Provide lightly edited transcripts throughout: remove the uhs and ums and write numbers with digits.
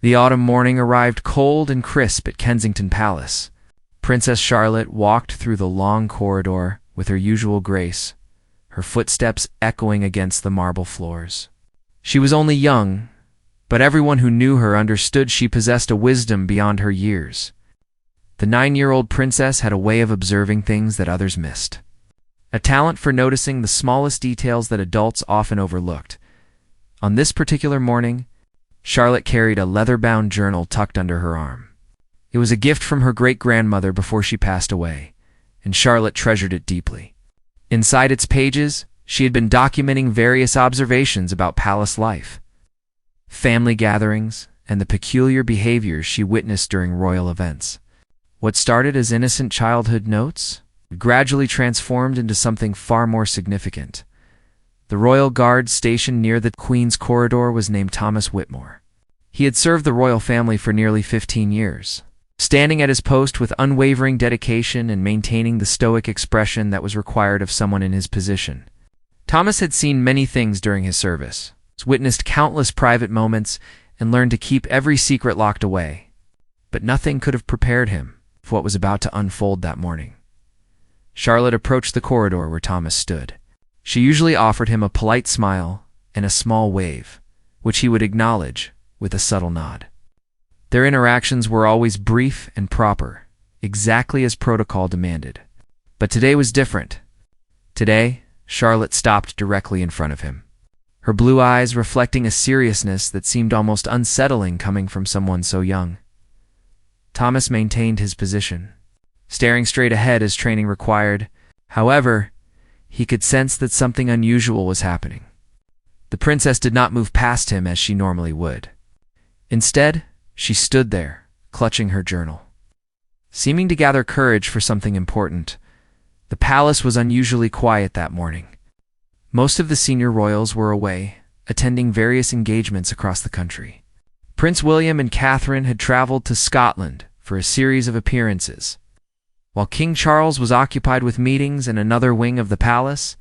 The autumn morning arrived cold and crisp at Kensington Palace. Princess Charlotte walked through the long corridor with her usual grace, her footsteps echoing against the marble floors. She was only young, but everyone who knew her understood she possessed a wisdom beyond her years. The 9-year-old princess had a way of observing things that others missed, a talent for noticing the smallest details that adults often overlooked. On this particular morning, Charlotte carried a leather-bound journal tucked under her arm. It was a gift from her great-grandmother before she passed away, and Charlotte treasured it deeply. Inside its pages, she had been documenting various observations about palace life, family gatherings, and the peculiar behaviors she witnessed during royal events. What started as innocent childhood notes gradually transformed into something far more significant. The royal guard stationed near the Queen's corridor was named Thomas Whitmore. He had served the royal family for nearly 15 years, standing at his post with unwavering dedication and maintaining the stoic expression that was required of someone in his position. Thomas had seen many things during his service, witnessed countless private moments, and learned to keep every secret locked away. But nothing could have prepared him for what was about to unfold that morning. Charlotte approached the corridor where Thomas stood. She usually offered him a polite smile and a small wave, which he would acknowledge with a subtle nod. Their interactions were always brief and proper, exactly as protocol demanded. But today was different. Today, Charlotte stopped directly in front of him, her blue eyes reflecting a seriousness that seemed almost unsettling coming from someone so young. Thomas maintained his position, staring straight ahead as training required. However, he could sense that something unusual was happening. The princess did not move past him as she normally would. Instead, she stood there, clutching her journal, seeming to gather courage for something important. The palace was unusually quiet that morning. Most of the senior royals were away, attending various engagements across the country. Prince William and Catherine had traveled to Scotland for a series of appearances, while King Charles was occupied with meetings in another wing of the palace.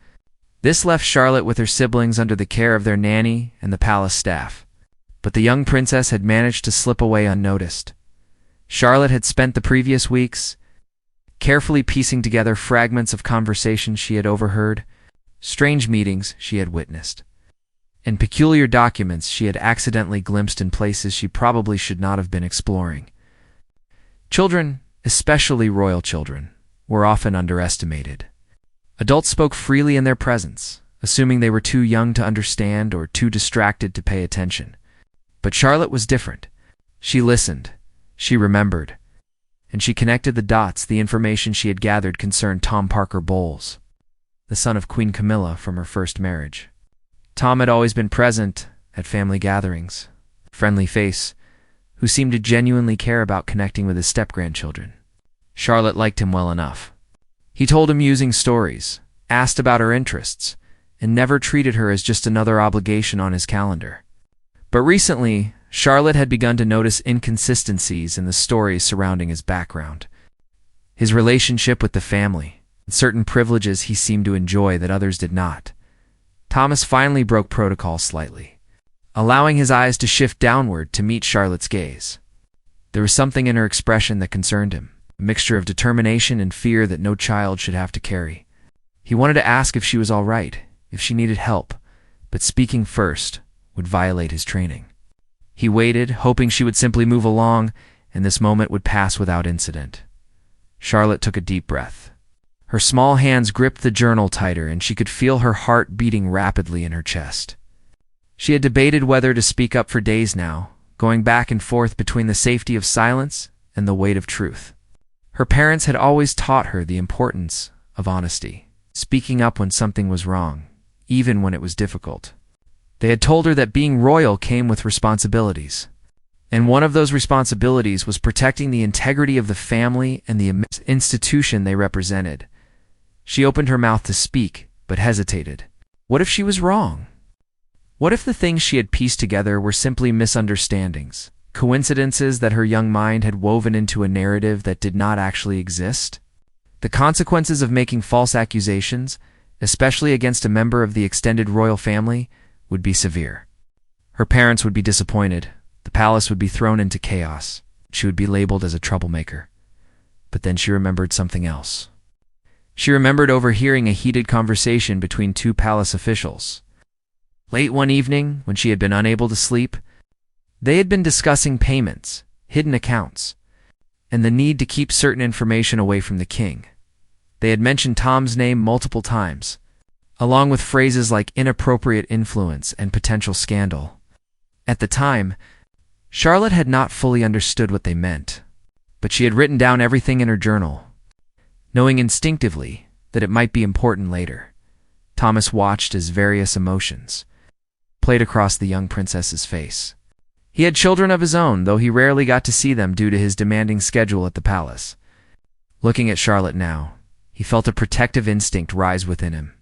This left Charlotte with her siblings under the care of their nanny and the palace staff. But the young princess had managed to slip away unnoticed. Charlotte had spent the previous weeks carefully piecing together fragments of conversations she had overheard, strange meetings she had witnessed, and peculiar documents she had accidentally glimpsed in places she probably should not have been exploring. Children, especially royal children, were often underestimated. Adults spoke freely in their presence, assuming they were too young to understand or too distracted to pay attention. But Charlotte was different. She listened, she remembered, and she connected the dots. The information she had gathered concerned Tom Parker Bowles, the son of Queen Camilla from her first marriage. Tom had always been present at family gatherings, a friendly face, who seemed to genuinely care about connecting with his step-grandchildren. Charlotte liked him well enough. He told amusing stories, asked about her interests, and never treated her as just another obligation on his calendar. But recently, Charlotte had begun to notice inconsistencies in the stories surrounding his background, his relationship with the family, and certain privileges he seemed to enjoy that others did not. Thomas finally broke protocol slightly, allowing his eyes to shift downward to meet Charlotte's gaze. There was something in her expression that concerned him, a mixture of determination and fear that no child should have to carry. He wanted to ask if she was all right, if she needed help, but speaking first would violate his training. He waited, hoping she would simply move along, and this moment would pass without incident. Charlotte took a deep breath. Her small hands gripped the journal tighter, and she could feel her heart beating rapidly in her chest. She had debated whether to speak up for days now, going back and forth between the safety of silence and the weight of truth. Her parents had always taught her the importance of honesty, speaking up when something was wrong, even when it was difficult. They had told her that being royal came with responsibilities, and one of those responsibilities was protecting the integrity of the family and the institution they represented. She opened her mouth to speak, but hesitated. What if she was wrong? What if the things she had pieced together were simply misunderstandings, coincidences that her young mind had woven into a narrative that did not actually exist? The consequences of making false accusations, especially against a member of the extended royal family, would be severe. Her parents would be disappointed, the The palace would be thrown into chaos. She would be labeled as a troublemaker. But then she remembered something else. She remembered overhearing a heated conversation between two palace officials. Late one evening, when she had been unable to sleep, they had been discussing payments, hidden accounts, and the need to keep certain information away from the king. They had mentioned Tom's name multiple times, along with phrases like inappropriate influence and potential scandal. At the time, Charlotte had not fully understood what they meant, but she had written down everything in her journal, knowing instinctively that it might be important later. Thomas watched as various emotions played across the young princess's face. He had children of his own, though he rarely got to see them due to his demanding schedule at the palace. Looking at Charlotte now, he felt a protective instinct rise within him.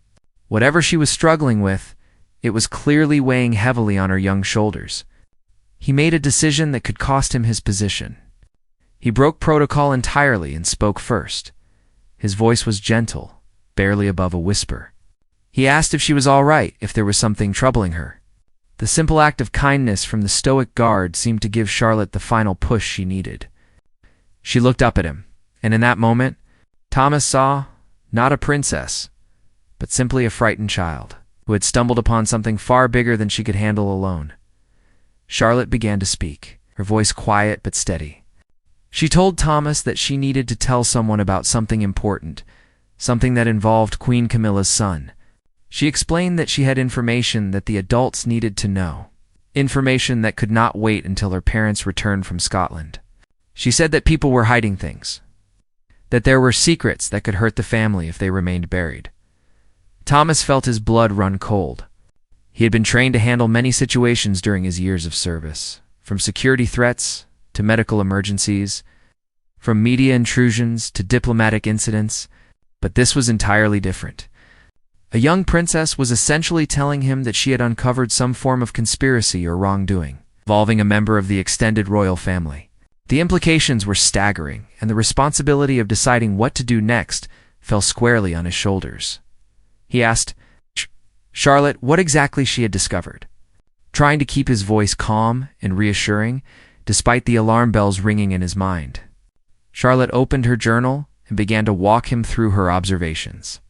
Whatever she was struggling with, it was clearly weighing heavily on her young shoulders. He made a decision that could cost him his position. He broke protocol entirely and spoke first. His voice was gentle, barely above a whisper. He asked if she was all right, if there was something troubling her. The simple act of kindness from the stoic guard seemed to give Charlotte the final push she needed. She looked up at him, and in that moment, Thomas saw not a princess, but simply a frightened child who had stumbled upon something far bigger than she could handle alone. Charlotte began to speak, her voice quiet but steady. She told Thomas that she needed to tell someone about something important, something that involved Queen Camilla's son. She explained that she had information that the adults needed to know, information that could not wait until her parents returned from Scotland. She said that people were hiding things, that there were secrets that could hurt the family if they remained buried. Thomas felt his blood run cold. He had been trained to handle many situations during his years of service, from security threats to medical emergencies, from media intrusions to diplomatic incidents, but this was entirely different. A young princess was essentially telling him that she had uncovered some form of conspiracy or wrongdoing, involving a member of the extended royal family. The implications were staggering, and the responsibility of deciding what to do next fell squarely on his shoulders. He asked Charlotte what exactly she had discovered, trying to keep his voice calm and reassuring, despite the alarm bells ringing in his mind. Charlotte opened her journal and began to walk him through her observations.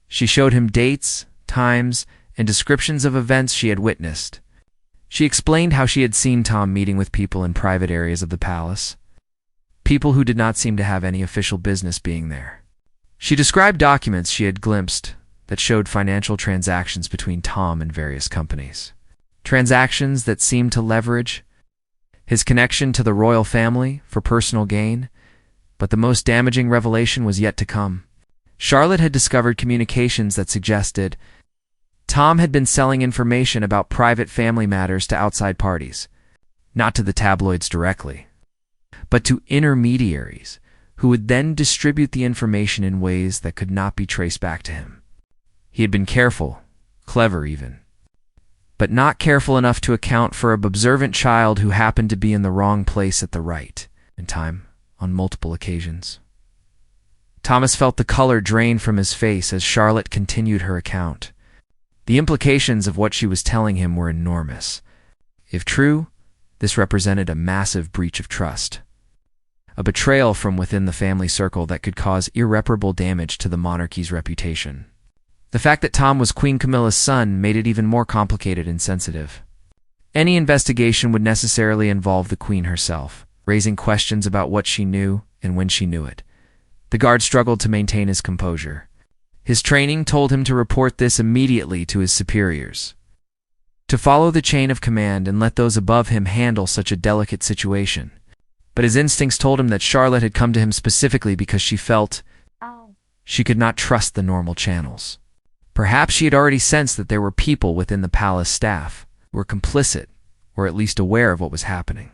She showed him dates, times, and descriptions of events she had witnessed. She explained how she had seen Tom meeting with people in private areas of the palace, people who did not seem to have any official business being there. She described documents she had glimpsed that showed financial transactions between Tom and various companies, transactions that seemed to leverage his connection to the royal family for personal gain, but the most damaging revelation was yet to come. Charlotte had discovered communications that suggested Tom had been selling information about private family matters to outside parties, not to the tabloids directly, but to intermediaries who would then distribute the information in ways that could not be traced back to him. He had been careful, clever even, but not careful enough to account for an observant child who happened to be in the wrong place at the right time on multiple occasions. Thomas felt the color drain from his face as Charlotte continued her account. The implications of what she was telling him were enormous. If true, this represented a massive breach of trust, a betrayal from within the family circle that could cause irreparable damage to the monarchy's reputation. The fact that Tom was Queen Camilla's son made it even more complicated and sensitive. Any investigation would necessarily involve the Queen herself, raising questions about what she knew and when she knew it. The guard struggled to maintain his composure. His training told him to report this immediately to his superiors, to follow the chain of command and let those above him handle such a delicate situation. But his instincts told him that Charlotte had come to him specifically because she felt she could not trust the normal channels. Perhaps she had already sensed that there were people within the palace staff who were complicit, or at least aware of what was happening.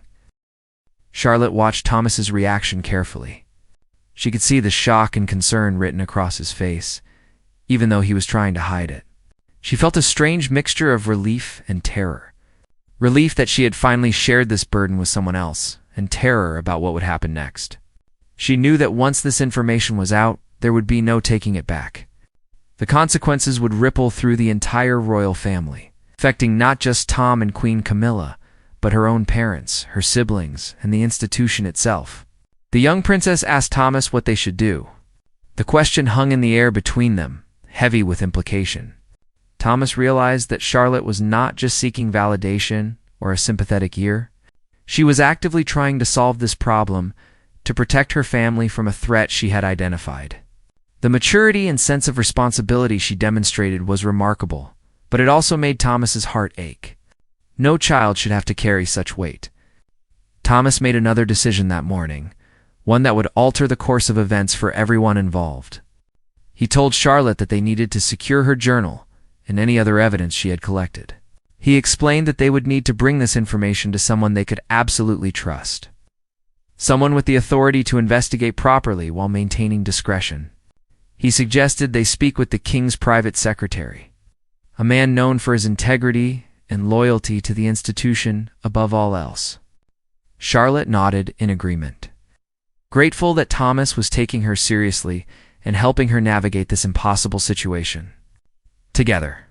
Charlotte watched Thomas's reaction carefully. She could see the shock and concern written across his face, even though he was trying to hide it. She felt a strange mixture of relief and terror. Relief that she had finally shared this burden with someone else, and terror about what would happen next. She knew that once this information was out, there would be no taking it back. The consequences would ripple through the entire royal family, affecting not just Tom and Queen Camilla, but her own parents, her siblings, and the institution itself. The young princess asked Thomas what they should do. The question hung in the air between them, heavy with implication. Thomas realized that Charlotte was not just seeking validation or a sympathetic ear. She was actively trying to solve this problem, to protect her family from a threat she had identified. The maturity and sense of responsibility she demonstrated was remarkable, but it also made Thomas's heart ache. No child should have to carry such weight. Thomas made another decision that morning, one that would alter the course of events for everyone involved. He told Charlotte that they needed to secure her journal and any other evidence she had collected. He explained that they would need to bring this information to someone they could absolutely trust. Someone with the authority to investigate properly while maintaining discretion. He suggested they speak with the king's private secretary, a man known for his integrity and loyalty to the institution above all else. Charlotte nodded in agreement, grateful that Thomas was taking her seriously and helping her navigate this impossible situation. Together,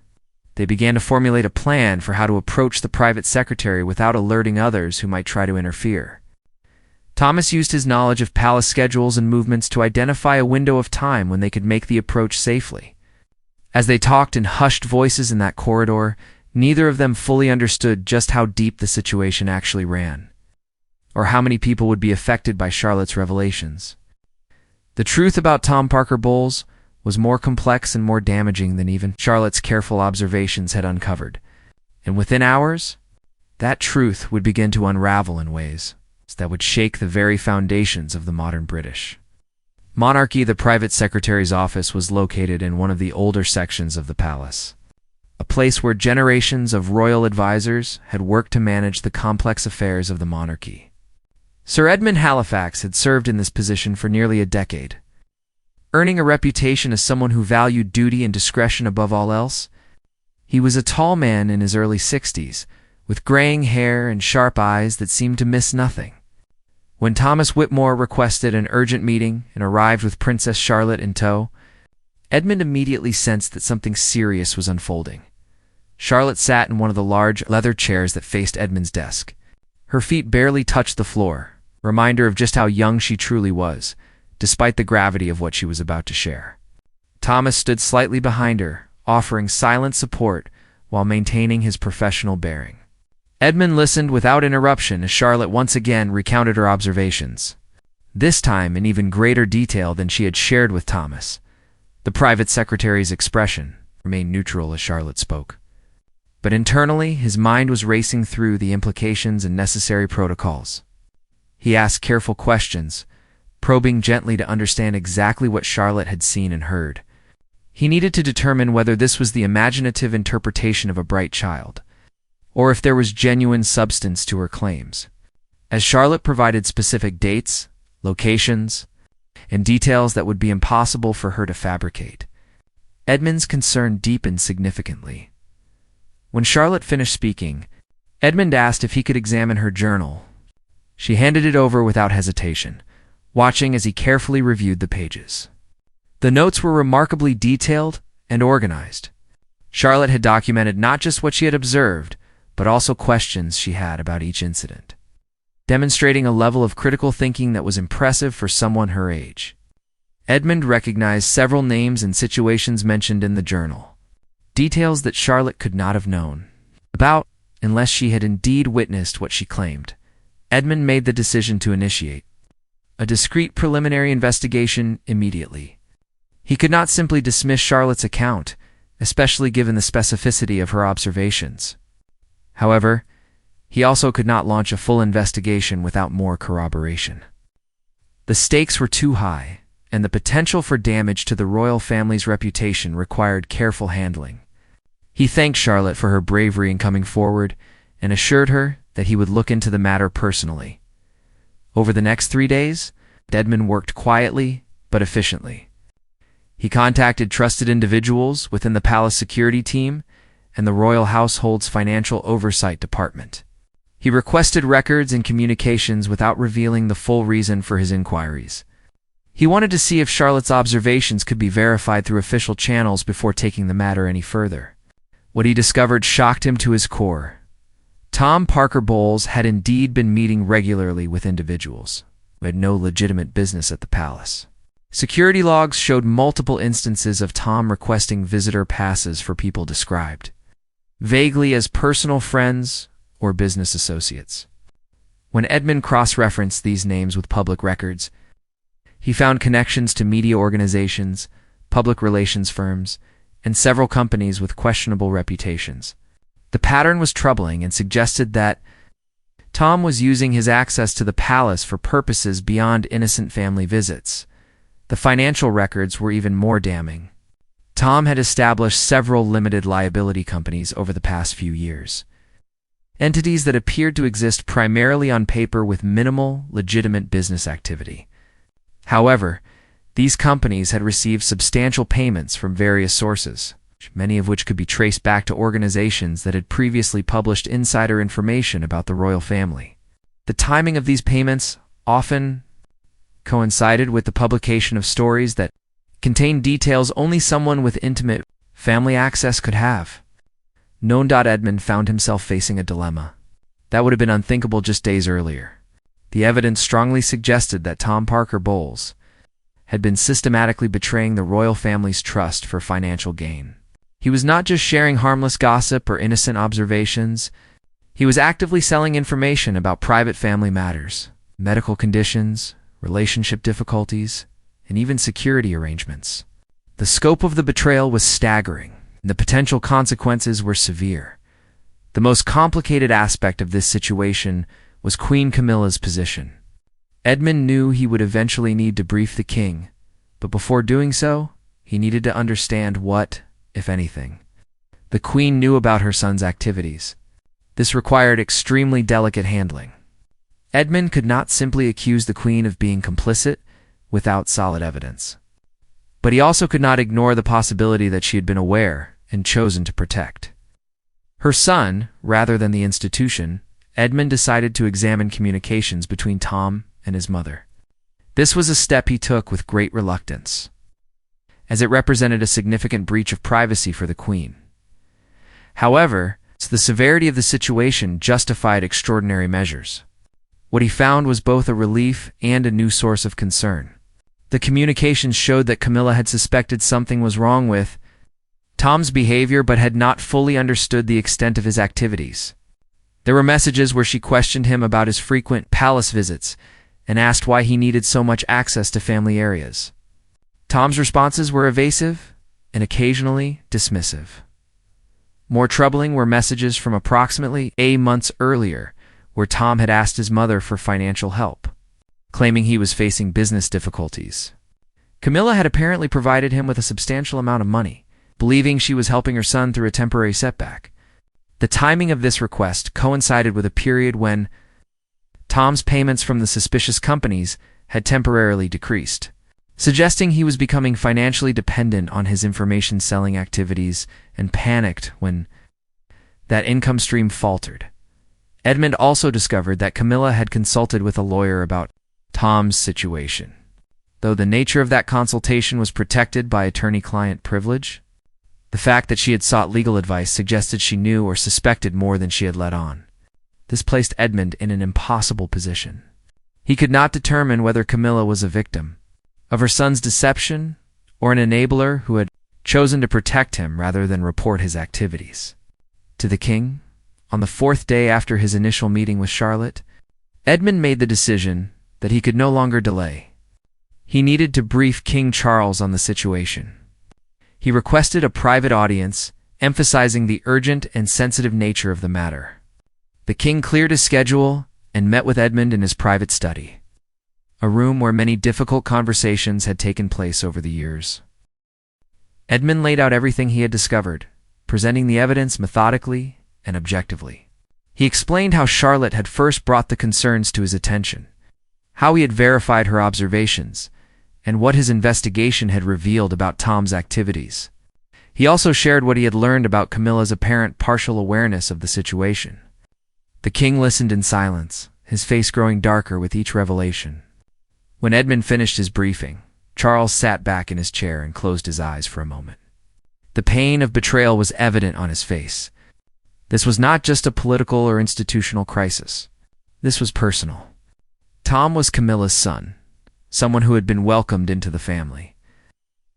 they began to formulate a plan for how to approach the private secretary without alerting others who might try to interfere. Thomas used his knowledge of palace schedules and movements to identify a window of time when they could make the approach safely. As they talked in hushed voices in that corridor, neither of them fully understood just how deep the situation actually ran, or how many people would be affected by Charlotte's revelations. The truth about Tom Parker Bowles was more complex and more damaging than even Charlotte's careful observations had uncovered, and within hours, that truth would begin to unravel in ways that would shake the very foundations of the modern British monarchy. The private secretary's office was located in one of the older sections of the palace, a place where generations of royal advisors had worked to manage the complex affairs of the monarchy. Sir Edmund Halifax had served in this position for nearly a decade, earning a reputation as someone who valued duty and discretion above all else. He was a tall man in his early 60s, with graying hair and sharp eyes that seemed to miss nothing. When Thomas Whitmore requested an urgent meeting and arrived with Princess Charlotte in tow, Edmund immediately sensed that something serious was unfolding. Charlotte sat in one of the large leather chairs that faced Edmund's desk. Her feet barely touched the floor, a reminder of just how young she truly was, despite the gravity of what she was about to share. Thomas stood slightly behind her, offering silent support while maintaining his professional bearing. Edmund listened without interruption as Charlotte once again recounted her observations, this time in even greater detail than she had shared with Thomas. The private secretary's expression remained neutral as Charlotte spoke, but internally his mind was racing through the implications and necessary protocols. He asked careful questions, probing gently to understand exactly what Charlotte had seen and heard. He needed to determine whether this was the imaginative interpretation of a bright child, or if there was genuine substance to her claims. As Charlotte provided specific dates, locations, and details that would be impossible for her to fabricate, Edmund's concern deepened significantly. When Charlotte finished speaking, Edmund asked if he could examine her journal. She handed it over without hesitation, watching as he carefully reviewed the pages. The notes were remarkably detailed and organized. Charlotte had documented not just what she had observed, but also questions she had about each incident, demonstrating a level of critical thinking that was impressive for someone her age. Edmund recognized several names and situations mentioned in the journal, details that Charlotte could not have known about unless she had indeed witnessed what she claimed. Edmund made the decision to initiate a discreet preliminary investigation immediately. He could not simply dismiss Charlotte's account, especially given the specificity of her observations. However, he also could not launch a full investigation without more corroboration. The stakes were too high, and the potential for damage to the royal family's reputation required careful handling. He thanked Charlotte for her bravery in coming forward and assured her that he would look into the matter personally. Over the next 3 days, Edmund worked quietly but efficiently. He contacted trusted individuals within the palace security team and the royal household's financial oversight department. He requested records and communications without revealing the full reason for his inquiries. He wanted to see if Charlotte's observations could be verified through official channels before taking the matter any further. What he discovered shocked him to his core. Tom Parker Bowles had indeed been meeting regularly with individuals who had no legitimate business at the palace. Security logs showed multiple instances of Tom requesting visitor passes for people described vaguely as personal friends or business associates. When Edmund cross-referenced these names with public records, he found connections to media organizations, public relations firms, and several companies with questionable reputations. The pattern was troubling and suggested that Tom was using his access to the palace for purposes beyond innocent family visits. The financial records were even more damning. Tom had established several limited liability companies over the past few years, entities that appeared to exist primarily on paper with minimal, legitimate business activity. However, these companies had received substantial payments from various sources, many of which could be traced back to organizations that had previously published insider information about the royal family. The timing of these payments often coincided with the publication of stories that contained details only someone with intimate family access could have. Edmund found himself facing a dilemma that would have been unthinkable just days earlier. The evidence strongly suggested that Tom Parker Bowles had been systematically betraying the royal family's trust for financial gain. He was not just sharing harmless gossip or innocent observations. He was actively selling information about private family matters, medical conditions, relationship difficulties, and even security arrangements. The scope of the betrayal was staggering, and the potential consequences were severe. The most complicated aspect of this situation was Queen Camilla's position. Edmund knew he would eventually need to brief the king, but before doing so, he needed to understand what, if anything, the queen knew about her son's activities. This required extremely delicate handling. Edmund could not simply accuse the queen of being complicit without solid evidence. But he also could not ignore the possibility that she had been aware and chosen to protect her son rather than the institution. Edmund decided to examine communications between Tom and his mother. This was a step he took with great reluctance, as it represented a significant breach of privacy for the queen. However, the severity of the situation justified extraordinary measures. What he found was both a relief and a new source of concern. The communications showed that Camilla had suspected something was wrong with Tom's behavior but had not fully understood the extent of his activities. There were messages where she questioned him about his frequent palace visits and asked why he needed so much access to family areas. Tom's responses were evasive and occasionally dismissive. More troubling were messages from approximately 8 months earlier, where Tom had asked his mother for financial help, claiming he was facing business difficulties. Camilla had apparently provided him with a substantial amount of money, believing she was helping her son through a temporary setback. The timing of this request coincided with a period when Tom's payments from the suspicious companies had temporarily decreased, suggesting he was becoming financially dependent on his information-selling activities and panicked when that income stream faltered. Edmund also discovered that Camilla had consulted with a lawyer about Tom's situation. Though the nature of that consultation was protected by attorney-client privilege, the fact that she had sought legal advice suggested she knew or suspected more than she had let on. This placed Edmund in an impossible position. He could not determine whether Camilla was a victim of her son's deception or an enabler who had chosen to protect him rather than report his activities. To the king, on the 4th day after his initial meeting with Charlotte, Edmund made the decision that he could no longer delay. He needed to brief King Charles on the situation. He requested a private audience, emphasizing the urgent and sensitive nature of the matter. The king cleared his schedule and met with Edmund in his private study, a room where many difficult conversations had taken place over the years. Edmund laid out everything he had discovered, presenting the evidence methodically and objectively. He explained how Charlotte had first brought the concerns to his attention, how he had verified her observations, and what his investigation had revealed about Tom's activities. He also shared what he had learned about Camilla's apparent partial awareness of the situation. The king listened in silence, his face growing darker with each revelation. When Edmund finished his briefing, Charles sat back in his chair and closed his eyes for a moment. The pain of betrayal was evident on his face. This was not just a political or institutional crisis. This was personal. Tom was Camilla's son, someone who had been welcomed into the family,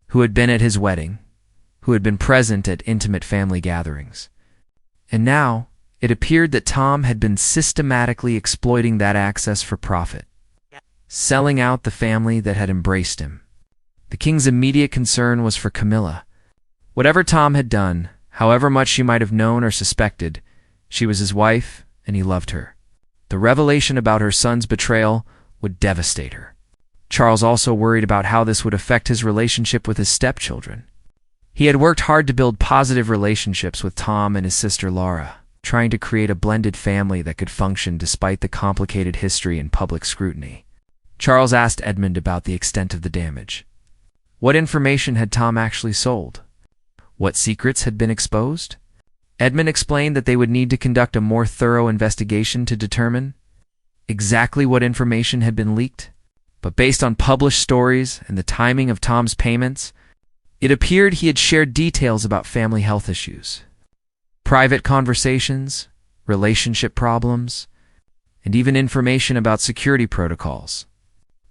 who had been at his wedding, who had been present at intimate family gatherings. And now, it appeared that Tom had been systematically exploiting that access for profit, selling out the family that had embraced him. The king's immediate concern was for Camilla. Whatever Tom had done, however much she might have known or suspected, she was his wife, and he loved her. The revelation about her son's betrayal would devastate her. Charles also worried about how this would affect his relationship with his stepchildren. He had worked hard to build positive relationships with Tom and his sister Laura, trying to create a blended family that could function despite the complicated history and public scrutiny. Charles asked Edmund about the extent of the damage. What information had Tom actually sold? What secrets had been exposed? Edmund explained that they would need to conduct a more thorough investigation to determine exactly what information had been leaked. But based on published stories and the timing of Tom's payments, it appeared he had shared details about family health issues, private conversations, relationship problems, and even information about security protocols.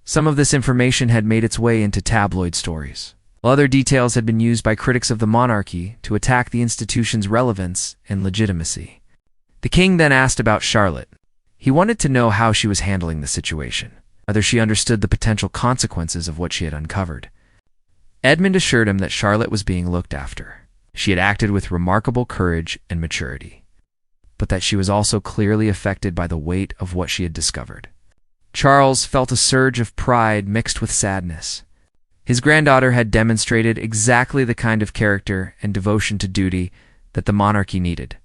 Some of this information had made its way into tabloid stories, while other details had been used by critics of the monarchy to attack the institution's relevance and legitimacy. The king then asked about Charlotte. He wanted to know how she was handling the situation, whether she understood the potential consequences of what she had uncovered. Edmund assured him that Charlotte was being looked after. She had acted with remarkable courage and maturity, but that she was also clearly affected by the weight of what she had discovered. Charles felt a surge of pride mixed with sadness. His granddaughter had demonstrated exactly the kind of character and devotion to duty that the monarchy needed,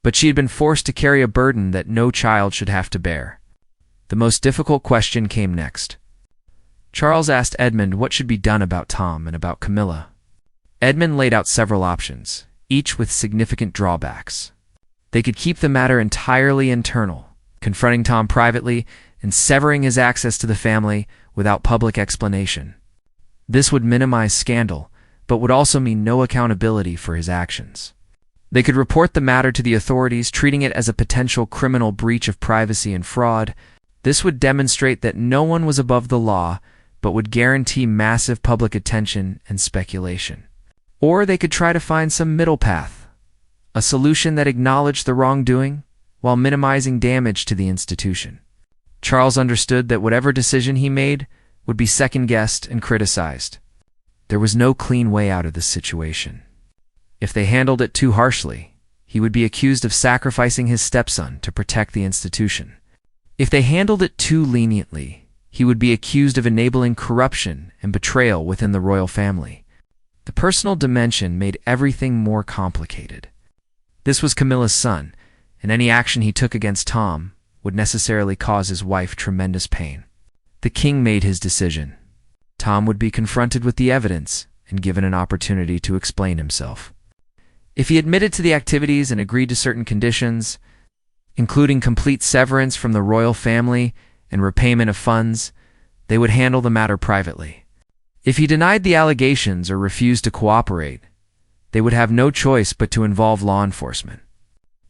but she had been forced to carry a burden that no child should have to bear. The most difficult question came next. Charles asked Edmund what should be done about Tom and about Camilla. Edmund laid out several options, each with significant drawbacks. They could keep the matter entirely internal, confronting Tom privately and severing his access to the family without public explanation. This would minimize scandal, but would also mean no accountability for his actions. They could report the matter to the authorities, treating it as a potential criminal breach of privacy and fraud. This would demonstrate that no one was above the law, but would guarantee massive public attention and speculation. Or they could try to find some middle path, a solution that acknowledged the wrongdoing while minimizing damage to the institution. Charles understood that whatever decision he made would be second-guessed and criticized. There was no clean way out of this situation. If they handled it too harshly, he would be accused of sacrificing his stepson to protect the institution. If they handled it too leniently, he would be accused of enabling corruption and betrayal within the royal family. The personal dimension made everything more complicated. This was Camilla's son, and any action he took against Tom would necessarily cause his wife tremendous pain. The king made his decision. Tom would be confronted with the evidence and given an opportunity to explain himself. If he admitted to the activities and agreed to certain conditions, including complete severance from the royal family and repayment of funds, they would handle the matter privately. If he denied the allegations or refused to cooperate, they would have no choice but to involve law enforcement.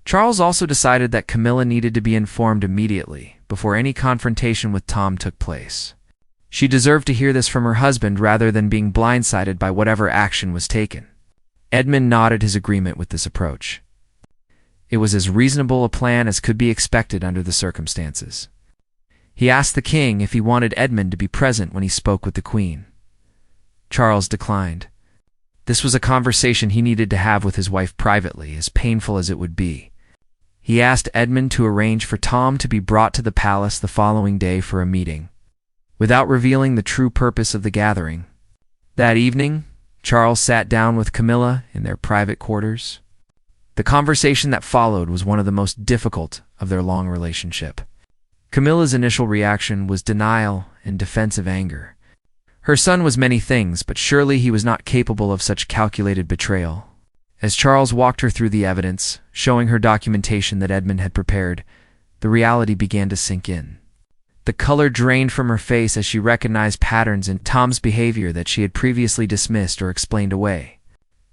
Charles also decided that Camilla needed to be informed immediately, before any confrontation with Tom took place. She deserved to hear this from her husband rather than being blindsided by whatever action was taken. Edmund nodded his agreement with this approach. It was as reasonable a plan as could be expected under the circumstances. He asked the king if he wanted Edmund to be present when he spoke with the queen. Charles declined. This was a conversation he needed to have with his wife privately, as painful as it would be. He asked Edmund to arrange for Tom to be brought to the palace the following day for a meeting, without revealing the true purpose of the gathering. That evening, Charles sat down with Camilla in their private quarters. The conversation that followed was one of the most difficult of their long relationship. Camilla's initial reaction was denial and defensive anger. Her son was many things, but surely he was not capable of such calculated betrayal. As Charles walked her through the evidence, showing her documentation that Edmund had prepared, the reality began to sink in. The color drained from her face as she recognized patterns in Tom's behavior that she had previously dismissed or explained away.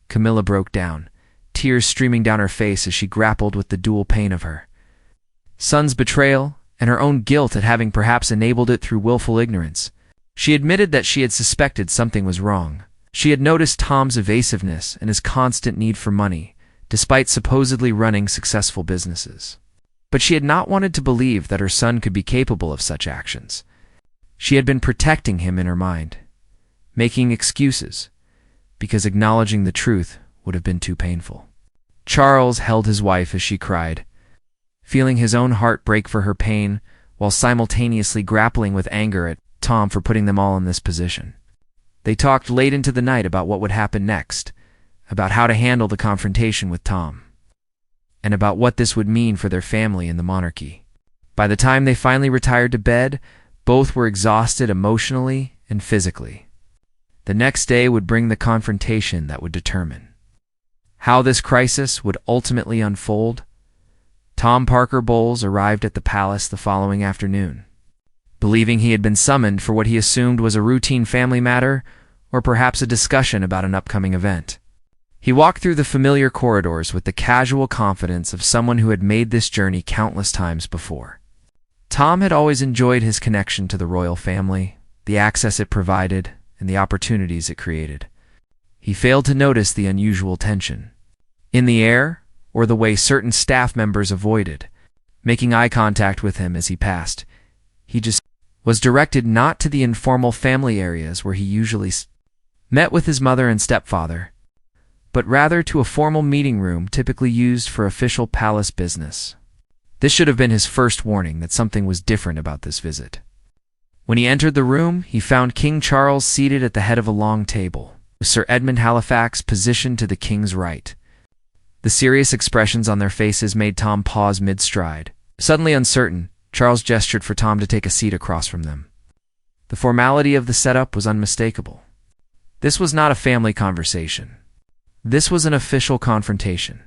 Camilla broke down, tears streaming down her face as she grappled with the dual pain of her son's betrayal and her own guilt at having perhaps enabled it through willful ignorance. She admitted that she had suspected something was wrong. She had noticed Tom's evasiveness and his constant need for money, despite supposedly running successful businesses. But she had not wanted to believe that her son could be capable of such actions. She had been protecting him in her mind, making excuses, because acknowledging the truth would have been too painful. Charles held his wife as she cried, feeling his own heart break for her pain while simultaneously grappling with anger at Tom for putting them all in this position. They talked late into the night about what would happen next, about how to handle the confrontation with Tom, and about what this would mean for their family and the monarchy. By the time they finally retired to bed, both were exhausted emotionally and physically. The next day would bring the confrontation that would determine how this crisis would ultimately unfold. Tom Parker Bowles arrived at the palace the following afternoon, believing he had been summoned for what he assumed was a routine family matter or perhaps a discussion about an upcoming event. He walked through the familiar corridors with the casual confidence of someone who had made this journey countless times before. Tom had always enjoyed his connection to the royal family, the access it provided, and the opportunities it created. He failed to notice the unusual tension in the air or the way certain staff members avoided making eye contact with him as he passed. He just was directed not to the informal family areas where he usually met with his mother and stepfather, but rather to a formal meeting room typically used for official palace business. This should have been his first warning that something was different about this visit. When he entered the room, he found King Charles seated at the head of a long table, with Sir Edmund Halifax positioned to the king's right. The serious expressions on their faces made Tom pause mid-stride. Suddenly uncertain, Charles gestured for Tom to take a seat across from them. The formality of the setup was unmistakable. This was not a family conversation. This was an official confrontation.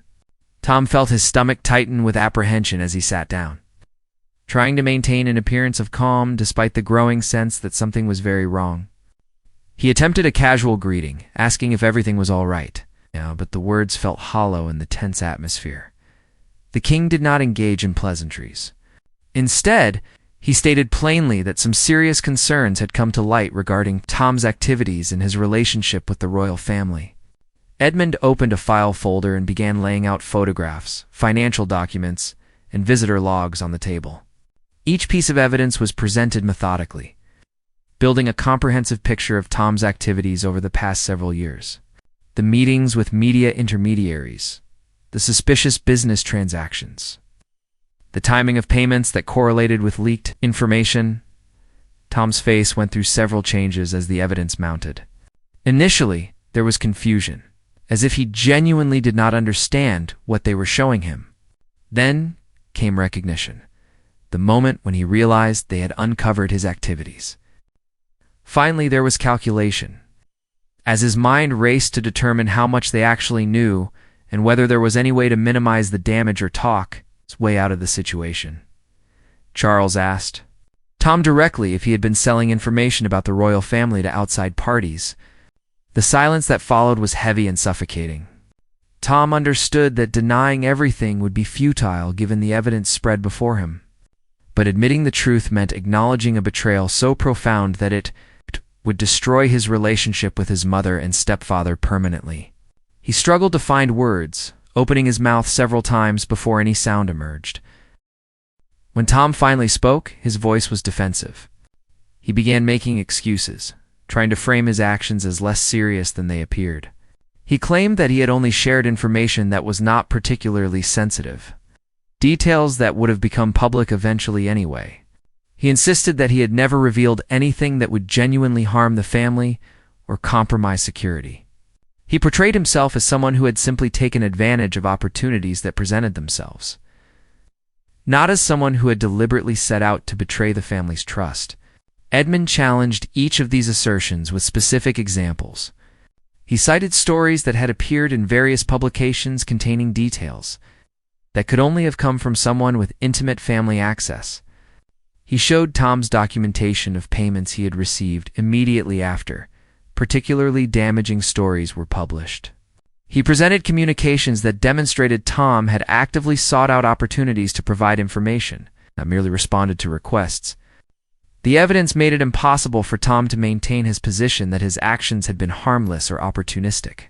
Tom felt his stomach tighten with apprehension as he sat down, trying to maintain an appearance of calm despite the growing sense that something was very wrong. He attempted a casual greeting, asking if everything was all right, but the words felt hollow in the tense atmosphere. The king did not engage in pleasantries. Instead, he stated plainly that some serious concerns had come to light regarding Tom's activities and his relationship with the royal family. Edmund opened a file folder and began laying out photographs, financial documents, and visitor logs on the table. Each piece of evidence was presented methodically, building a comprehensive picture of Tom's activities over the past several years. The meetings with media intermediaries, the suspicious business transactions, the timing of payments that correlated with leaked information. Tom's face went through several changes as the evidence mounted. Initially, there was confusion, as if he genuinely did not understand what they were showing him. Then came recognition, the moment when he realized they had uncovered his activities. Finally, there was calculation. As his mind raced to determine how much they actually knew and whether there was any way to minimize the damage or talk his way out of the situation, Charles asked Tom directly if he had been selling information about the royal family to outside parties. The silence that followed was heavy and suffocating. Tom understood that denying everything would be futile given the evidence spread before him. But admitting the truth meant acknowledging a betrayal so profound that it would destroy his relationship with his mother and stepfather permanently. He struggled to find words, opening his mouth several times before any sound emerged. When Tom finally spoke, his voice was defensive. He began making excuses, trying to frame his actions as less serious than they appeared. He claimed that he had only shared information that was not particularly sensitive, details that would have become public eventually anyway. He insisted that he had never revealed anything that would genuinely harm the family or compromise security. He portrayed himself as someone who had simply taken advantage of opportunities that presented themselves, not as someone who had deliberately set out to betray the family's trust. Edmund challenged each of these assertions with specific examples. He cited stories that had appeared in various publications containing details that could only have come from someone with intimate family access. He showed Tom's documentation of payments he had received immediately after particularly damaging stories were published. He presented communications that demonstrated Tom had actively sought out opportunities to provide information, not merely responded to requests. The evidence made it impossible for Tom to maintain his position that his actions had been harmless or opportunistic.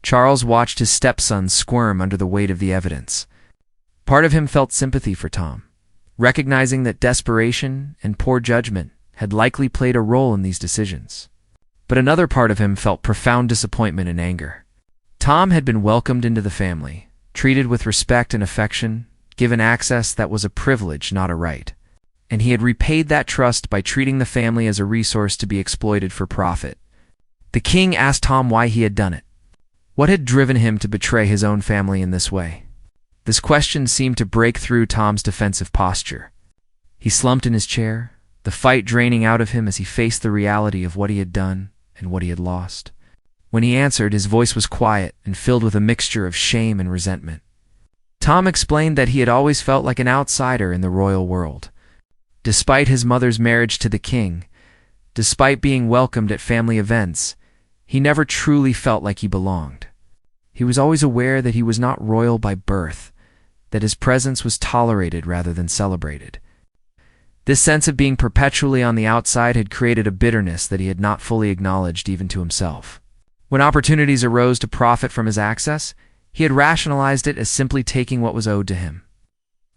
Charles watched his stepson squirm under the weight of the evidence. Part of him felt sympathy for Tom, recognizing that desperation and poor judgment had likely played a role in these decisions. But another part of him felt profound disappointment and anger. Tom had been welcomed into the family, treated with respect and affection, given access that was a privilege, not a right. And he had repaid that trust by treating the family as a resource to be exploited for profit. The king asked Tom why he had done it. What had driven him to betray his own family in this way? This question seemed to break through Tom's defensive posture. He slumped in his chair, the fight draining out of him as he faced the reality of what he had done and what he had lost. When he answered, his voice was quiet and filled with a mixture of shame and resentment. Tom explained that he had always felt like an outsider in the royal world. Despite his mother's marriage to the king, despite being welcomed at family events, he never truly felt like he belonged. He was always aware that he was not royal by birth, that his presence was tolerated rather than celebrated. This sense of being perpetually on the outside had created a bitterness that he had not fully acknowledged even to himself. When opportunities arose to profit from his access, he had rationalized it as simply taking what was owed to him.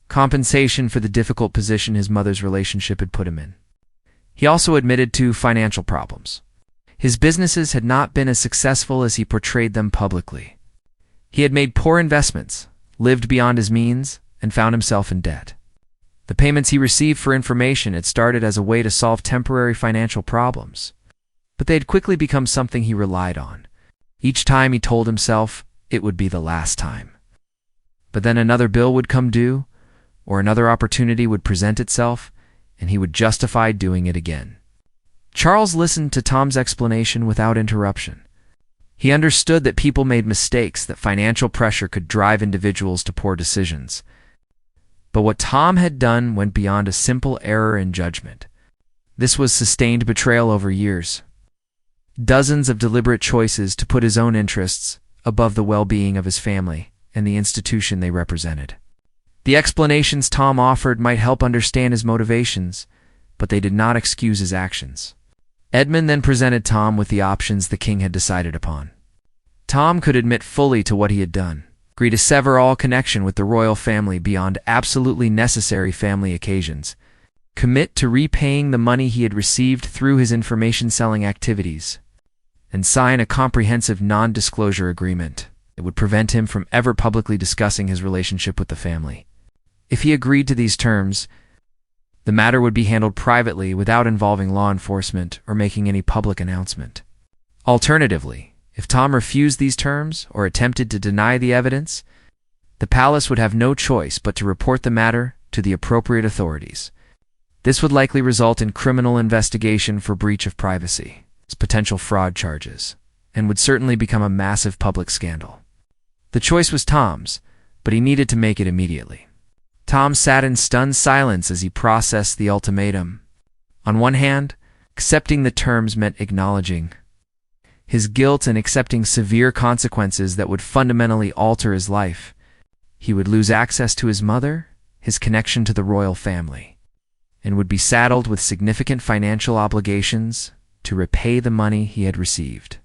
Compensation for the difficult position his mother's relationship had put him in. He also admitted to financial problems. His businesses had not been as successful as he portrayed them publicly. He had made poor investments, lived beyond his means, and found himself in debt. The payments he received for information had started as a way to solve temporary financial problems, but they had quickly become something he relied on. Each time he told himself it would be the last time. But then another bill would come due, or another opportunity would present itself, and he would justify doing it again. Charles listened to Tom's explanation without interruption. He understood that people made mistakes, that financial pressure could drive individuals to poor decisions. But what Tom had done went beyond a simple error in judgment. This was sustained betrayal over years. Dozens of deliberate choices to put his own interests above the well-being of his family and the institution they represented. The explanations Tom offered might help understand his motivations, but they did not excuse his actions. Edmund then presented Tom with the options the king had decided upon. Tom could admit fully to what he had done, agree to sever all connection with the royal family beyond absolutely necessary family occasions, commit to repaying the money he had received through his information-selling activities, and sign a comprehensive non-disclosure agreement that would prevent him from ever publicly discussing his relationship with the family. If he agreed to these terms, the matter would be handled privately without involving law enforcement or making any public announcement. Alternatively, if Tom refused these terms or attempted to deny the evidence, the palace would have no choice but to report the matter to the appropriate authorities. This would likely result in criminal investigation for breach of privacy, potential fraud charges, and would certainly become a massive public scandal. The choice was Tom's, but he needed to make it immediately. Tom sat in stunned silence as he processed the ultimatum. On one hand, accepting the terms meant acknowledging his guilt and accepting severe consequences that would fundamentally alter his life. He would lose access to his mother, his connection to the royal family, and would be saddled with significant financial obligations to repay the money he had received.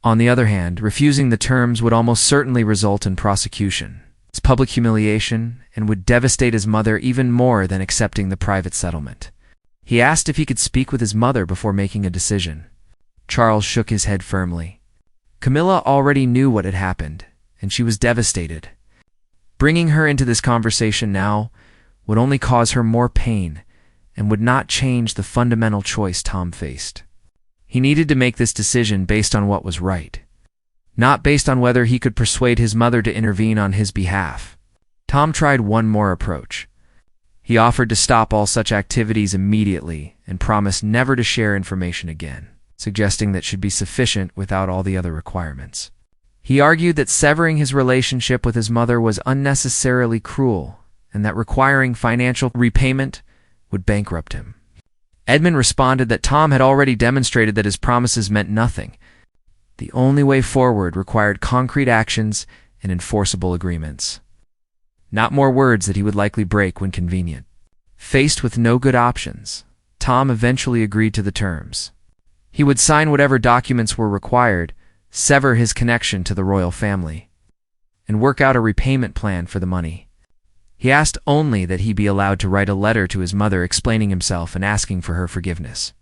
On the other hand, refusing the terms would almost certainly result in prosecution, its public humiliation, and would devastate his mother even more than accepting the private settlement. He asked if he could speak with his mother before making a decision. Charles shook his head firmly. Camilla already knew what had happened, and she was devastated. Bringing her into this conversation now would only cause her more pain and would not change the fundamental choice Tom faced. He needed to make this decision based on what was right, not based on whether he could persuade his mother to intervene on his behalf. Tom tried one more approach. He offered to stop all such activities immediately and promised never to share information again, suggesting that should be sufficient without all the other requirements. He argued that severing his relationship with his mother was unnecessarily cruel and that requiring financial repayment would bankrupt him. Edmund responded that Tom had already demonstrated that his promises meant nothing, The only way forward required concrete actions and enforceable agreements. Not more words that he would likely break when convenient. Faced with no good options, Tom eventually agreed to the terms. He would sign whatever documents were required, sever his connection to the royal family, and work out a repayment plan for the money. He asked only that he be allowed to write a letter to his mother explaining himself and asking for her forgiveness.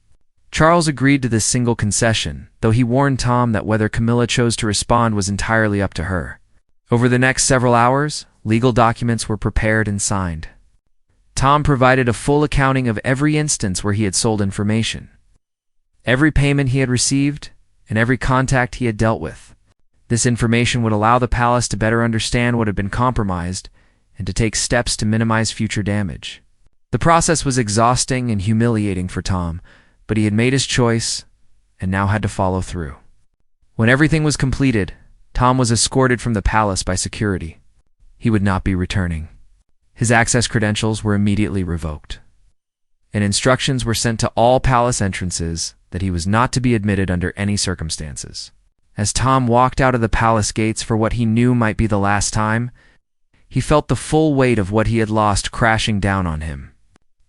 Charles agreed to this single concession, though he warned Tom that whether Camilla chose to respond was entirely up to her. Over the next several hours, legal documents were prepared and signed. Tom provided a full accounting of every instance where he had sold information, every payment he had received, and every contact he had dealt with. This information would allow the palace to better understand what had been compromised and to take steps to minimize future damage. The process was exhausting and humiliating for Tom, but he had made his choice and now had to follow through. When everything was completed, Tom was escorted from the palace by security. He would not be returning. His access credentials were immediately revoked, and instructions were sent to all palace entrances that he was not to be admitted under any circumstances. As Tom walked out of the palace gates for what he knew might be the last time, he felt the full weight of what he had lost crashing down on him.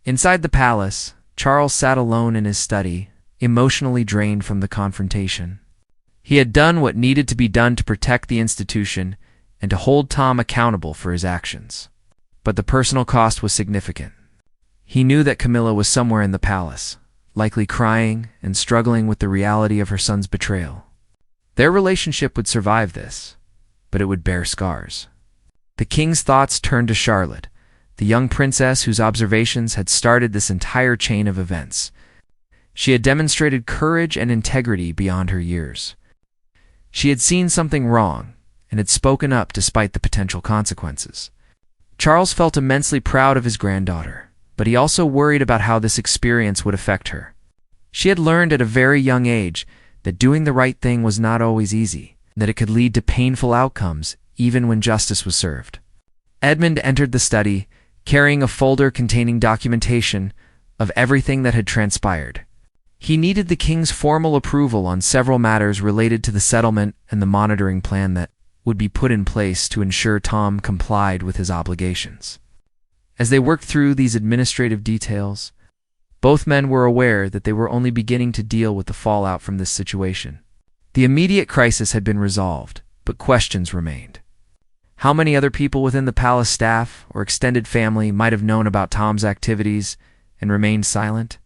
Inside the palace, Charles sat alone in his study, emotionally drained from the confrontation. He had done what needed to be done to protect the institution and to hold Tom accountable for his actions. But the personal cost was significant. He knew that Camilla was somewhere in the palace, likely crying and struggling with the reality of her son's betrayal. Their relationship would survive this, but it would bear scars. The king's thoughts turned to Charlotte, the young princess whose observations had started this entire chain of events. She had demonstrated courage and integrity beyond her years. She had seen something wrong and had spoken up despite the potential consequences. Charles felt immensely proud of his granddaughter, but he also worried about how this experience would affect her. She had learned at a very young age that doing the right thing was not always easy, and that it could lead to painful outcomes even when justice was served. Edmund entered the study, carrying a folder containing documentation of everything that had transpired. He needed the king's formal approval on several matters related to the settlement and the monitoring plan that would be put in place to ensure Tom complied with his obligations. As they worked through these administrative details, both men were aware that they were only beginning to deal with the fallout from this situation. The immediate crisis had been resolved, but questions remained. How many other people within the palace staff or extended family might have known about Tom's activities and remained silent?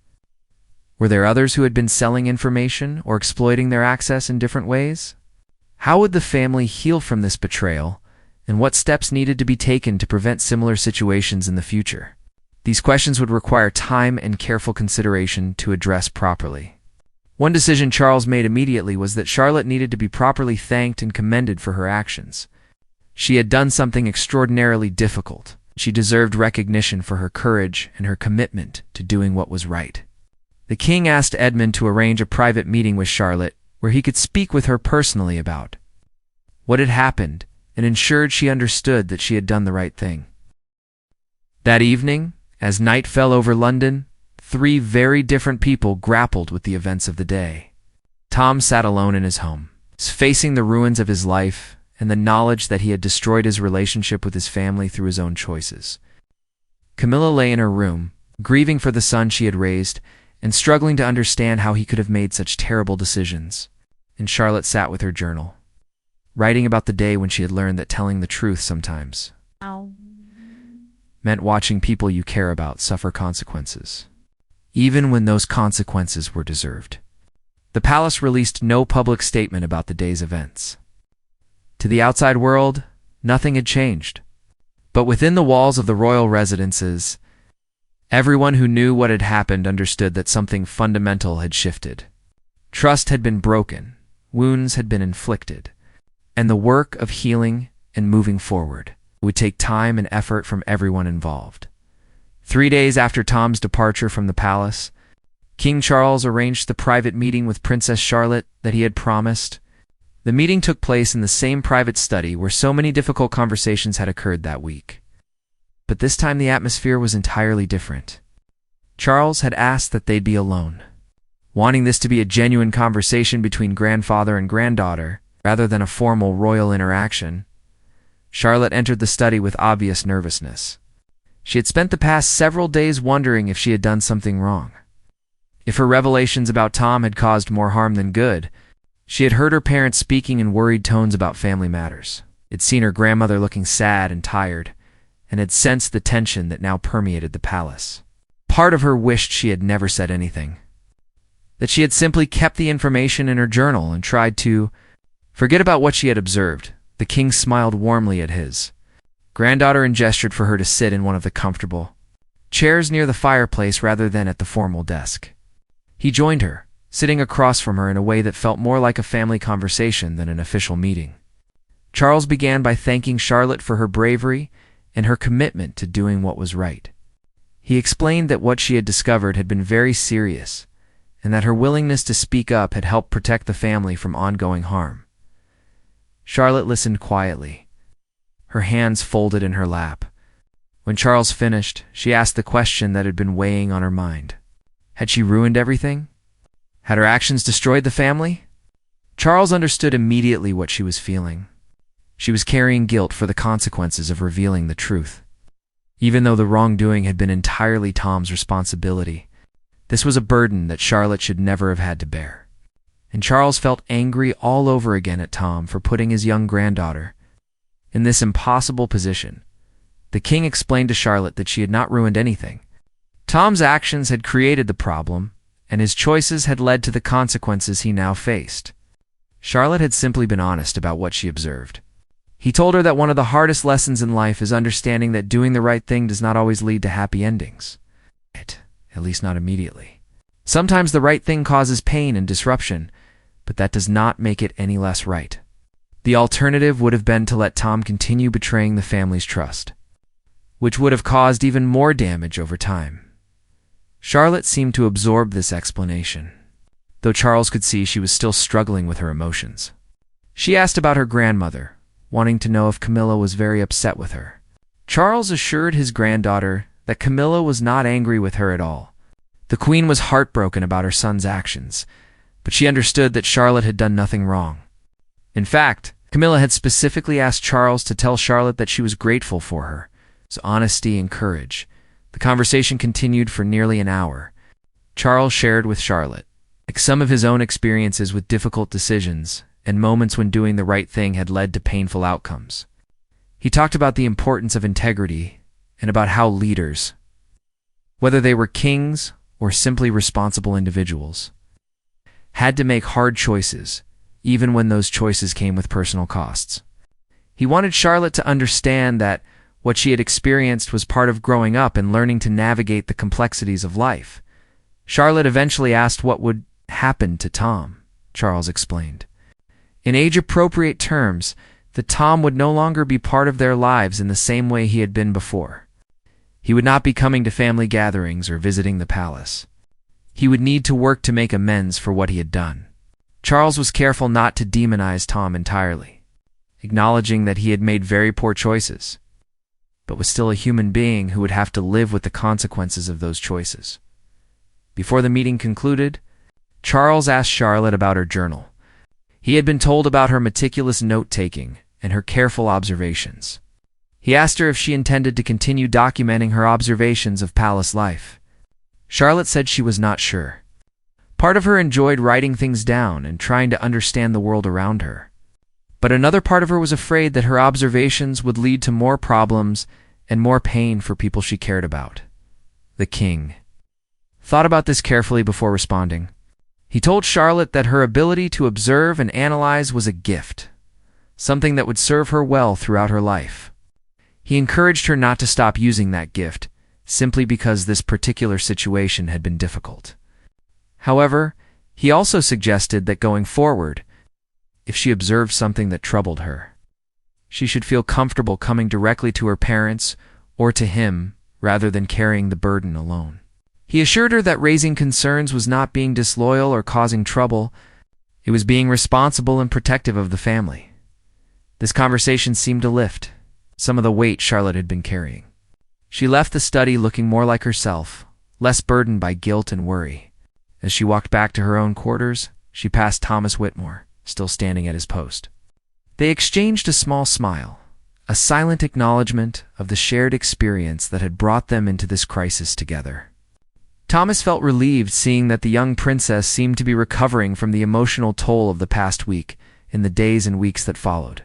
Were there others who had been selling information or exploiting their access in different ways? How would the family heal from this betrayal, and what steps needed to be taken to prevent similar situations in the future? These questions would require time and careful consideration to address properly. One decision Charles made immediately was that Charlotte needed to be properly thanked and commended for her actions. She had done something extraordinarily difficult. She deserved recognition for her courage and her commitment to doing what was right. The king asked Edmund to arrange a private meeting with Charlotte where he could speak with her personally about what had happened and ensured she understood that she had done the right thing. That evening, as night fell over London, three very different people grappled with the events of the day. Tom sat alone in his home, facing the ruins of his life and the knowledge that he had destroyed his relationship with his family through his own choices. Camilla lay in her room, grieving for the son she had raised and struggling to understand how he could have made such terrible decisions. And Charlotte sat with her journal, writing about the day when she had learned that telling the truth sometimes meant watching people you care about suffer consequences, even when those consequences were deserved. The palace released no public statement about the day's events. To the outside world, nothing had changed. But within the walls of the royal residences, everyone who knew what had happened understood that something fundamental had shifted. Trust had been broken, wounds had been inflicted, and the work of healing and moving forward would take time and effort from everyone involved. 3 days after Tom's departure from the palace, King Charles arranged the private meeting with Princess Charlotte that he had promised. The meeting took place in the same private study where so many difficult conversations had occurred that week. But this time the atmosphere was entirely different. Charles had asked that they'd be alone. wanting this to be a genuine conversation between grandfather and granddaughter, rather than a formal royal interaction. Charlotte entered the study with obvious nervousness. She had spent the past several days wondering if she had done something wrong. If her revelations about Tom had caused more harm than good, she had heard her parents speaking in worried tones about family matters. Had seen her grandmother looking sad and tired, and had sensed the tension that now permeated the palace. Part of her wished she had never said anything, that she had simply kept the information in her journal and tried to forget about what she had observed. The king smiled warmly at his granddaughter and gestured for her to sit in one of the comfortable chairs near the fireplace rather than at the formal desk. He joined her, sitting across from her in a way that felt more like a family conversation than an official meeting. Charles began by thanking Charlotte for her bravery and her commitment to doing what was right. He explained that what she had discovered had been very serious, and that her willingness to speak up had helped protect the family from ongoing harm. Charlotte listened quietly, her hands folded in her lap. When Charles finished, she asked the question that had been weighing on her mind. Had she ruined everything? Had her actions destroyed the family? Charles understood immediately what she was feeling. She was carrying guilt for the consequences of revealing the truth. Even though the wrongdoing had been entirely Tom's responsibility, this was a burden that Charlotte should never have had to bear. And Charles felt angry all over again at Tom for putting his young granddaughter in this impossible position. The king explained to Charlotte that she had not ruined anything. Tom's actions had created the problem, and his choices had led to the consequences he now faced. Charlotte had simply been honest about what she observed. He told her that one of the hardest lessons in life is understanding that doing the right thing does not always lead to happy endings. At least not immediately. Sometimes the right thing causes pain and disruption, but that does not make it any less right. The alternative would have been to let Tom continue betraying the family's trust, which would have caused even more damage over time. Charlotte seemed to absorb this explanation, though Charles could see she was still struggling with her emotions. She asked about her grandmother, wanting to know if Camilla was very upset with her. Charles assured his granddaughter that Camilla was not angry with her at all. The queen was heartbroken about her son's actions, but she understood that Charlotte had done nothing wrong. In fact, Camilla had specifically asked Charles to tell Charlotte that she was grateful for her, his honesty and courage. The conversation continued for nearly an hour. Charles shared with Charlotte some of his own experiences with difficult decisions and moments when doing the right thing had led to painful outcomes. He talked about the importance of integrity and about how leaders, whether they were kings or simply responsible individuals, had to make hard choices, even when those choices came with personal costs. He wanted Charlotte to understand that what she had experienced was part of growing up and learning to navigate the complexities of life. Charlotte eventually asked what would happen to Tom. Charles explained, in age-appropriate terms, that Tom would no longer be part of their lives in the same way he had been before. He would not be coming to family gatherings or visiting the palace. He would need to work to make amends for what he had done. Charles was careful not to demonize Tom entirely, acknowledging that he had made very poor choices, but was still a human being who would have to live with the consequences of those choices. Before the meeting concluded, Charles asked Charlotte about her journal. He had been told about her meticulous note-taking and her careful observations. He asked her if she intended to continue documenting her observations of palace life. Charlotte said she was not sure. Part of her enjoyed writing things down and trying to understand the world around her. But another part of her was afraid that her observations would lead to more problems and more pain for people she cared about. The king thought about this carefully before responding. He told Charlotte that her ability to observe and analyze was a gift, something that would serve her well throughout her life. He encouraged her not to stop using that gift, simply because this particular situation had been difficult. However, he also suggested that going forward, if she observed something that troubled her, she should feel comfortable coming directly to her parents or to him rather than carrying the burden alone. He assured her that raising concerns was not being disloyal or causing trouble. It was being responsible and protective of the family. This conversation seemed to lift some of the weight Charlotte had been carrying. She left the study looking more like herself, less burdened by guilt and worry. As she walked back to her own quarters, she passed Thomas Whitmore, still standing at his post. They exchanged a small smile, a silent acknowledgement of the shared experience that had brought them into this crisis together. Thomas felt relieved seeing that the young princess seemed to be recovering from the emotional toll of the past week in the days and weeks that followed.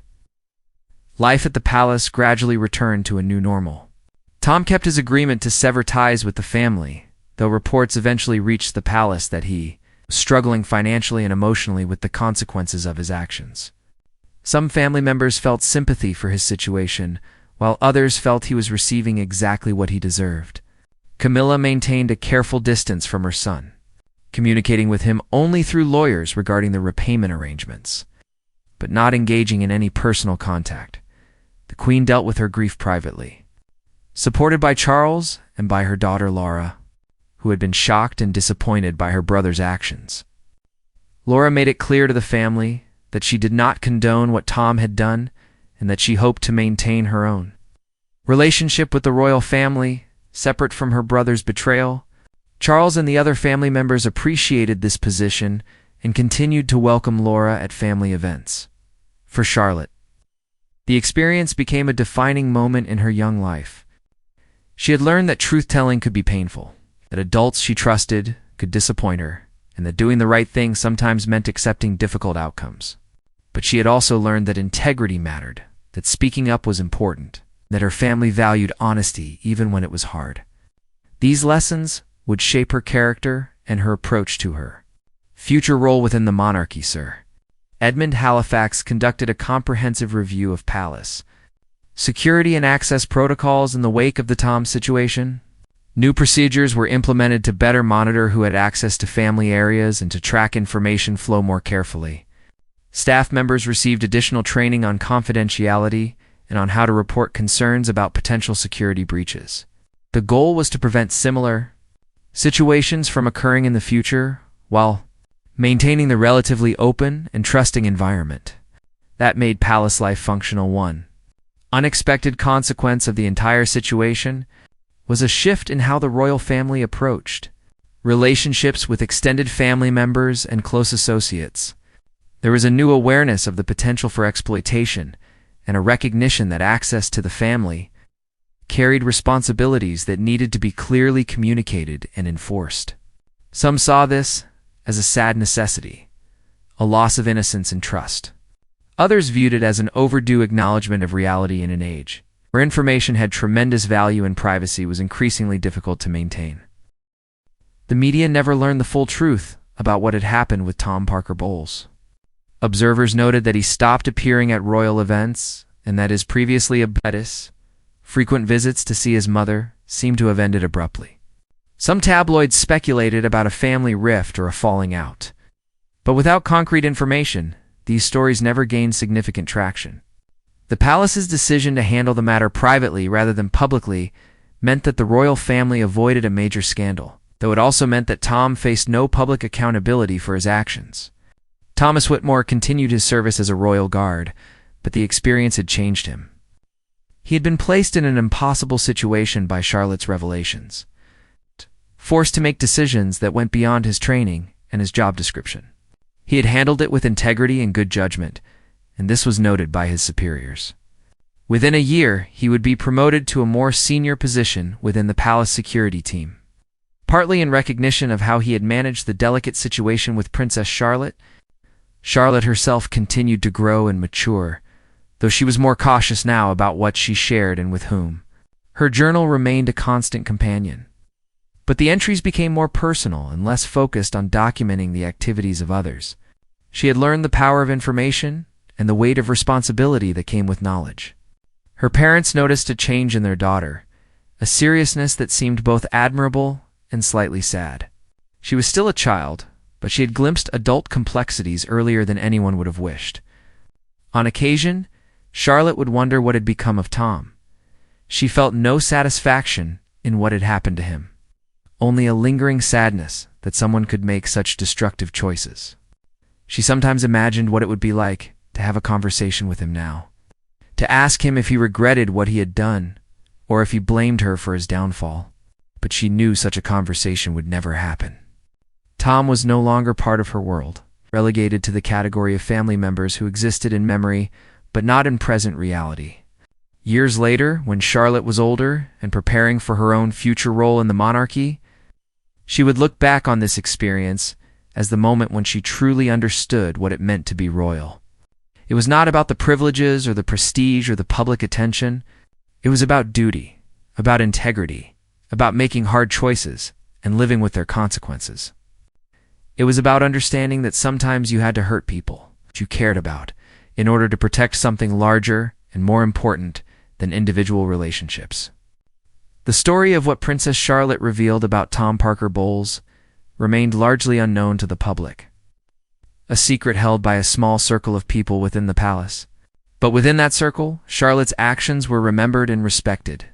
Life at the palace gradually returned to a new normal. Tom kept his agreement to sever ties with the family, though reports eventually reached the palace that he was struggling financially and emotionally with the consequences of his actions. Some family members felt sympathy for his situation, while others felt he was receiving exactly what he deserved. Camilla maintained a careful distance from her son, communicating with him only through lawyers regarding the repayment arrangements, but not engaging in any personal contact. The Queen dealt with her grief privately, supported by Charles and by her daughter Laura, who had been shocked and disappointed by her brother's actions. Laura made it clear to the family that she did not condone what Tom had done and that she hoped to maintain her own relationship with the royal family, separate from her brother's betrayal. Charles and the other family members appreciated this position and continued to welcome Laura at family events. For Charlotte, the experience became a defining moment in her young life. She had learned that truth-telling could be painful, that adults she trusted could disappoint her, and that doing the right thing sometimes meant accepting difficult outcomes. But she had also learned that integrity mattered, that speaking up was important, that her family valued honesty even when it was hard. These lessons would shape her character and her approach to her future role within the monarchy, Sir. Edmund Halifax conducted a comprehensive review of palace security and access protocols in the wake of the Tom situation. New procedures were implemented to better monitor who had access to family areas and to track information flow more carefully. Staff members received additional training on confidentiality and on how to report concerns about potential security breaches. The goal was to prevent similar situations from occurring in the future while maintaining the relatively open and trusting environment that made palace life functional. One unexpected consequence of the entire situation was a shift in how the royal family approached relationships with extended family members and close associates. There was a new awareness of the potential for exploitation and a recognition that access to the family carried responsibilities that needed to be clearly communicated and enforced. Some saw this as a sad necessity, a loss of innocence and trust. Others viewed it as an overdue acknowledgement of reality in an age where information had tremendous value and privacy was increasingly difficult to maintain. The media never learned the full truth about what had happened with Tom Parker Bowles. Observers noted that he stopped appearing at royal events and that his previously frequent visits to see his mother seemed to have ended abruptly. Some tabloids speculated about a family rift or a falling out, but without concrete information, these stories never gained significant traction. The palace's decision to handle the matter privately rather than publicly meant that the royal family avoided a major scandal, though it also meant that Tom faced no public accountability for his actions. Thomas Whitmore continued his service as a royal guard, but the experience had changed him. He had been placed in an impossible situation by Charlotte's revelations, forced to make decisions that went beyond his training and his job description. He had handled it with integrity and good judgment, and this was noted by his superiors. Within a year, he would be promoted to a more senior position within the palace security team. Partly in recognition of how he had managed the delicate situation with Princess Charlotte, Charlotte herself continued to grow and mature, though she was more cautious now about what she shared and with whom. Her journal remained a constant companion, but the entries became more personal and less focused on documenting the activities of others. She had learned the power of information and the weight of responsibility that came with knowledge. Her parents noticed a change in their daughter, a seriousness that seemed both admirable and slightly sad. She was still a child, but she had glimpsed adult complexities earlier than anyone would have wished. On occasion, Charlotte would wonder what had become of Tom. She felt no satisfaction in what had happened to him, only a lingering sadness that someone could make such destructive choices. She sometimes imagined what it would be like to have a conversation with him now, to ask him if he regretted what he had done or if he blamed her for his downfall, but she knew such a conversation would never happen. Tom was no longer part of her world, relegated to the category of family members who existed in memory but not in present reality. Years later, when Charlotte was older and preparing for her own future role in the monarchy, she would look back on this experience as the moment when she truly understood what it meant to be royal. It was not about the privileges or the prestige or the public attention. It was about duty, about integrity, about making hard choices and living with their consequences. It was about understanding that sometimes you had to hurt people that you cared about in order to protect something larger and more important than individual relationships. The story of what Princess Charlotte revealed about Tom Parker Bowles remained largely unknown to the public, a secret held by a small circle of people within the palace. But within that circle, Charlotte's actions were remembered and respected.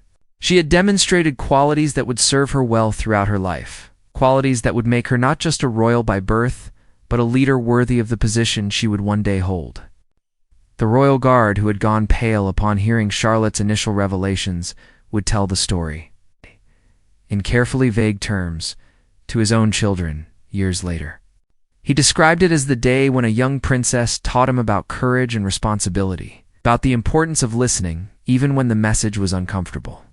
She had demonstrated qualities that would serve her well throughout her life, qualities that would make her not just a royal by birth, but a leader worthy of the position she would one day hold. The royal guard, who had gone pale upon hearing Charlotte's initial revelations, would tell the story, in carefully vague terms, to his own children years later. He described it as the day when a young princess taught him about courage and responsibility, about the importance of listening even when the message was uncomfortable.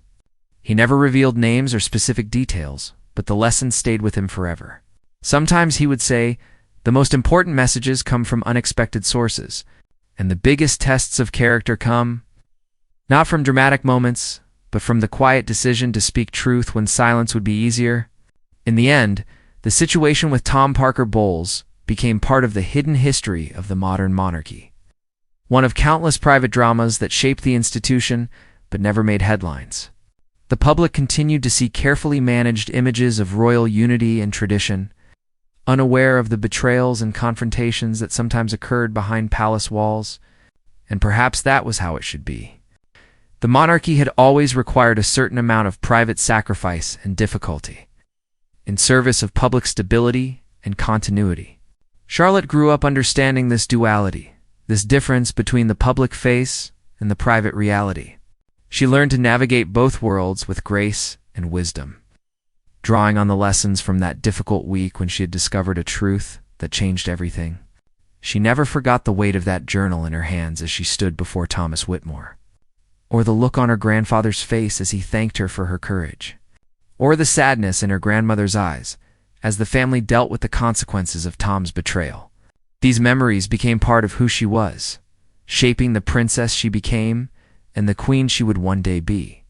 He never revealed names or specific details, but the lesson stayed with him forever. Sometimes he would say, "The most important messages come from unexpected sources, and the biggest tests of character come not from dramatic moments, but from the quiet decision to speak truth when silence would be easier." In the end, the situation with Tom Parker Bowles became part of the hidden history of the modern monarchy, one of countless private dramas that shaped the institution but never made headlines. The public continued to see carefully managed images of royal unity and tradition, unaware of the betrayals and confrontations that sometimes occurred behind palace walls, and perhaps that was how it should be. The monarchy had always required a certain amount of private sacrifice and difficulty, in service of public stability and continuity. Charlotte grew up understanding this duality, this difference between the public face and the private reality. She learned to navigate both worlds with grace and wisdom, drawing on the lessons from that difficult week when she had discovered a truth that changed everything. She never forgot the weight of that journal in her hands as she stood before Thomas Whitmore, or the look on her grandfather's face as he thanked her for her courage, or the sadness in her grandmother's eyes as the family dealt with the consequences of Tom's betrayal. These memories became part of who she was, shaping the princess she became and the queen she would one day be.